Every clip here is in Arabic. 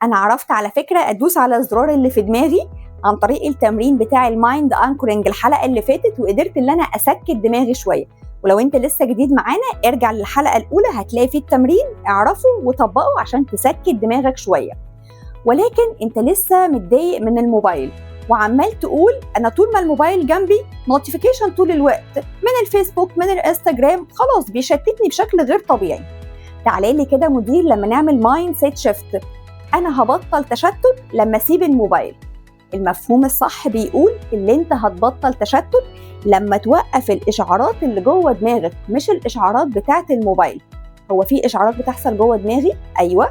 انا عرفت على فكره ادوس على الزرار اللي في دماغي عن طريق التمرين بتاع المايند انكورنج الحلقه اللي فاتت، وقدرت ان انا اسكت دماغي شويه. ولو انت لسه جديد معانا ارجع للحلقه الاولى، هتلاقي فيه التمرين، اعرفه وطبقه عشان تسكت دماغك شويه. ولكن انت لسه متضايق من الموبايل وعمال تقول انا طول ما الموبايل جنبي نوتيفيكيشن طول الوقت من الفيسبوك من الانستجرام، خلاص بيشتتني بشكل غير طبيعي. تعالى لي كده مدير لما نعمل مايند سيت شيفت، انا هبطل تشتت لما اسيب الموبايل. المفهوم الصح بيقول اللي انت هتبطل تشتت لما توقف الاشعارات اللي جوه دماغك، مش الاشعارات بتاعه الموبايل. هو في اشعارات بتحصل جوه دماغي؟ ايوه.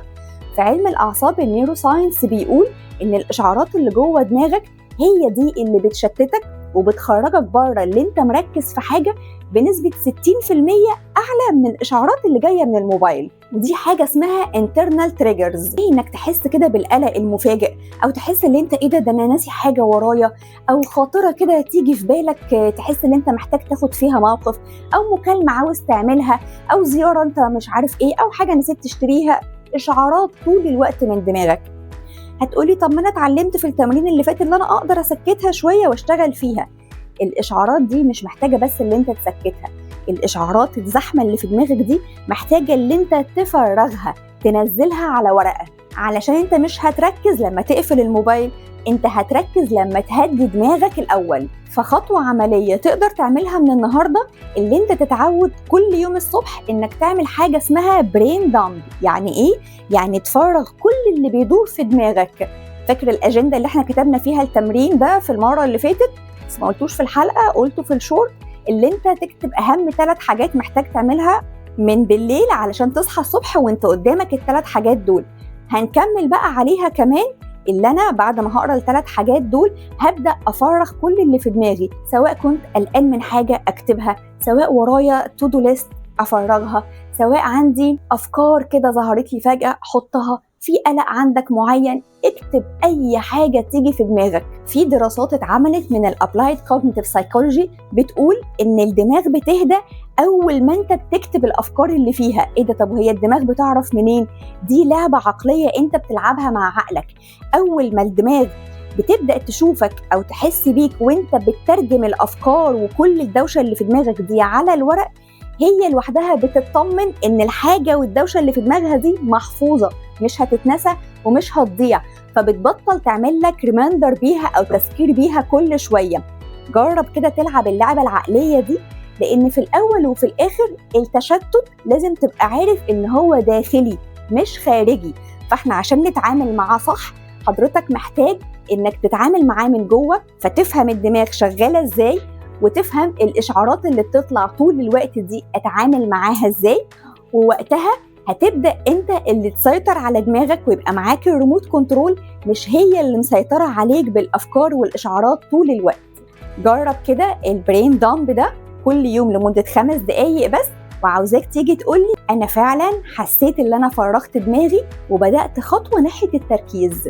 في علم الاعصاب النيورو ساينس بيقول ان الاشعارات اللي جوه دماغك هي دي اللي بتشتتك وبتخرجك بره اللي انت مركز في حاجه بنسبه 60% اعلى من الاشعارات اللي جايه من الموبايل. ودي حاجه اسمها internal triggers، انك تحس كده بالقلق المفاجئ، او تحس ان انت ايه ده انا ناسي حاجه ورايا، او خاطره كده تيجي في بالك تحس ان انت محتاج تاخد فيها موقف، او مكالمه عاوز تعملها، او زياره انت مش عارف ايه، او حاجه نسيت تشتريها. اشعارات طول الوقت من دماغك. هتقولي طب ما انا اتعلمت في التمرين اللي فات ان انا اقدر اسكتها شويه واشتغل فيها. الاشعارات دي مش محتاجه بس اللي انت تسكتها، الاشعارات الزحمه اللي في دماغك دي محتاجه اللي انت تفرغها، تنزلها على ورقه، علشان انت مش هتركز لما تقفل الموبايل، انت هتركز لما تهدي دماغك الاول. فخطوه عمليه تقدر تعملها من النهارده، اللي انت تتعود كل يوم الصبح انك تعمل حاجه اسمها برين دامب. يعني ايه؟ يعني تفرغ كل اللي بيدور في دماغك. فاكر الاجنده اللي احنا كتبنا فيها التمرين ده في المره اللي فاتت، بس ما قلتوش في الحلقه، قلته في الشورت، اللي انت تكتب اهم 3 حاجات محتاج تعملها من بالليل علشان تصحى الصبح وانت قدامك ال3 حاجات دول. هنكمل بقى عليها كمان، اللي انا بعد ما هقرا ال3 حاجات دول هبدا افرغ كل اللي في دماغي، سواء كنت قلقان من حاجه اكتبها، سواء ورايا تو دو ليست افرغها، سواء عندي افكار كده ظهرت لي فجاه احطها، في قلق عندك معين اكتب اي حاجه تيجي في دماغك. في دراسات اتعملت من الابلايد كوجنيتيف سايكولوجي بتقول ان الدماغ بتهدى اول ما انت بتكتب الافكار اللي فيها. ايه ده؟ طب هي الدماغ بتعرف منين؟ دي لعبه عقليه انت بتلعبها مع عقلك. اول ما الدماغ بتبدا تشوفك او تحس بيك وانت بتترجم الافكار وكل الدوشه اللي في دماغك دي على الورق، هي لوحدها بتطمن ان الحاجه والدوشه اللي في دماغها دي محفوظه، مش هتتنسى ومش هتضيع، فبتبطل تعمل لك ريمايندر بيها او تذكير بيها كل شويه. جرب كده تلعب اللعبه العقليه دي، لان في الاول وفي الاخر التشتت لازم تبقى عارف ان هو داخلي مش خارجي. فاحنا عشان نتعامل معاه صح، حضرتك محتاج انك تتعامل معاه من جوه، فتفهم الدماغ شغاله ازاي، وتفهم الاشعارات اللي بتطلع طول الوقت دي اتعامل معاها ازاي. ووقتها هتبدأ انت اللي تسيطر على دماغك، ويبقى معاك الريموت كنترول، مش هي اللي مسيطرة عليك بالافكار والاشعارات طول الوقت. جرب كده البرين دامب ده كل يوم لمدة 5 دقايق بس، وعاوزاك تيجي تقولي انا فعلا حسيت ان انا فرغت دماغي وبدأت خطوة ناحية التركيز.